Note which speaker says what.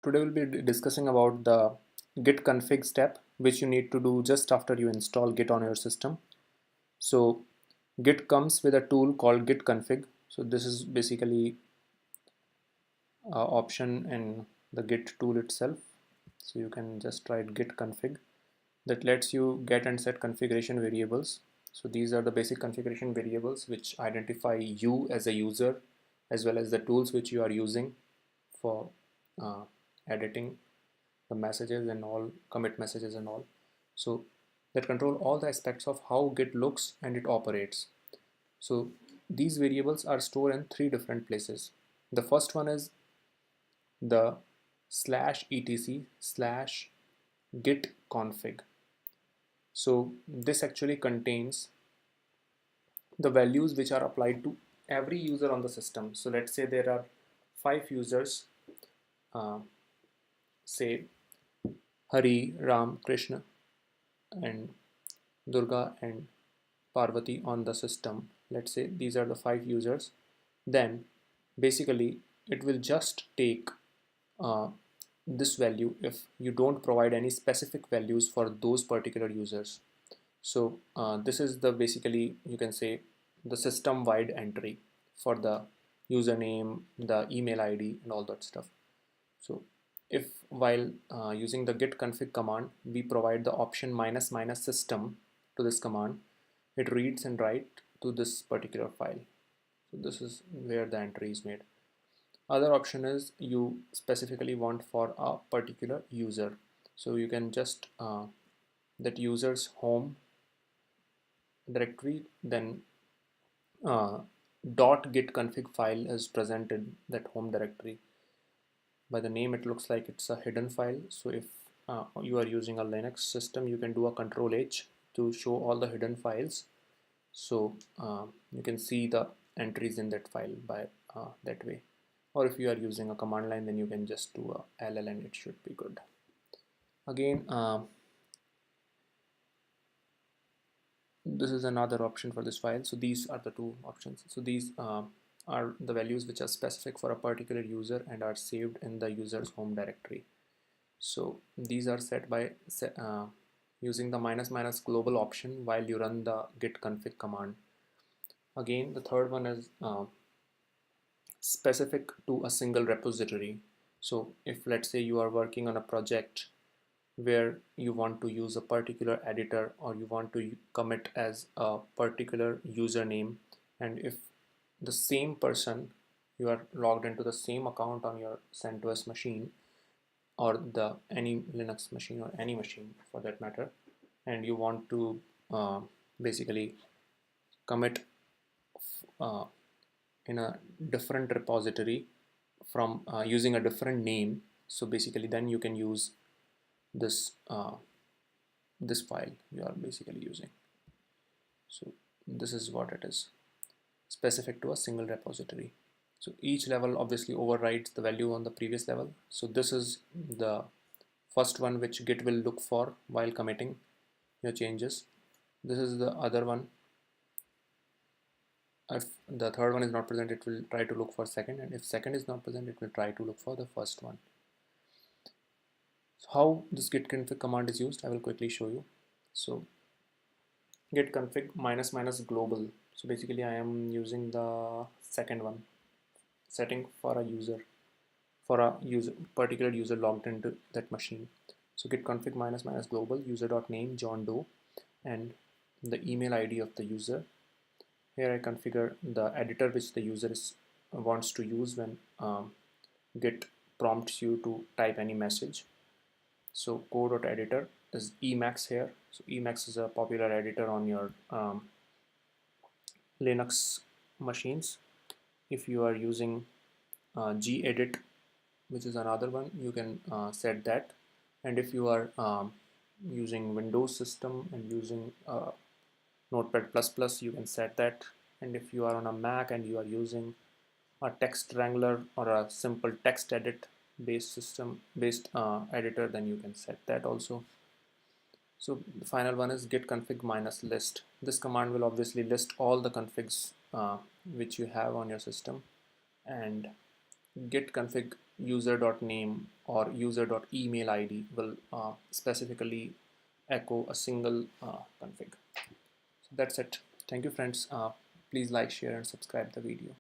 Speaker 1: Today we'll be discussing about the git config step, which you need to do just after you install Git on your system. So Git comes with a tool called git config. So this is basically an option in the Git tool itself. So you can just write git config that lets you get and set configuration variables. So these are the basic configuration variables which identify you as a user as well as the tools which you are using for uh, editing the messages and all, commit messages and all. So that control all the aspects of how Git looks and it operates. So these variables are stored in three different places. The first one is the /etc/git config. So this actually contains the values which are applied to every user on the system. So let's say there are 5 users, uh, say Hari, Ram, Krishna, and Durga and Parvati on the system. Let's say these are the 5 users. Then basically it will just take uh, this value if you don't provide any specific values for those particular users. So this is the basically you can say the system wide entry for the username, the email ID and all that stuff. So if while using the git config command, we provide the option minus minus system to this command, it reads and writes to this particular file. So this is where the entry is made. Other option is you specifically want for a particular user. So you can just that user's home directory, then uh, .git config file is present in that home directory. By the name it looks like it's a hidden file. So if you are using a Linux system, you can do a control H to show all the hidden files. So you can see the entries in that file by that way. Or if you are using a command line, then you can just do a ll and it should be good. Again, this is another option for this file. So these are the two options. So these are the values which are specific for a particular user and are saved in the user's home directory. So these are set by using the minus minus global option while you run the git config command. Again, the third one is specific to a single repository. So if let's say you are working on a project where you want to use a particular editor or you want to commit as a particular username, and if the same person, you are logged into the same account on your CentOS machine or the any Linux machine or any machine for that matter, and you want to basically commit uh, in a different repository from using a different name. So basically then you can use this this file you are basically using. So this is what it is, specific to a single repository. So each level obviously overrides the value on the previous level. So this is the first one which Git will look for while committing your changes. This is the other one. If the third one is not present, it will try to look for second, and if second is not present, it will try to look for the first one. So how this git config command is used, I will quickly show you. So git config minus minus global. So basically I am using the second one, setting for a user, for a user particular user logged into that machine. So git config minus minus global user.name John Doe and the email ID of the user. Here I configure the editor which the user wants to use when Git prompts you to type any message. So code.editor is Emacs here. So Emacs is a popular editor on your Linux machines. If you are using gedit, which is another one, you can set that. And if you are using Windows system and using Notepad++, you can set that. And if you are on a Mac and you are using a text wrangler or a simple text edit based system based editor, then you can set that also. So the final one is git config minus list. This command will obviously list all the configs which you have on your system, and git config user.name or user.email ID will specifically echo a single config. So that's it. Thank you, friends. Please like, share, and subscribe the video.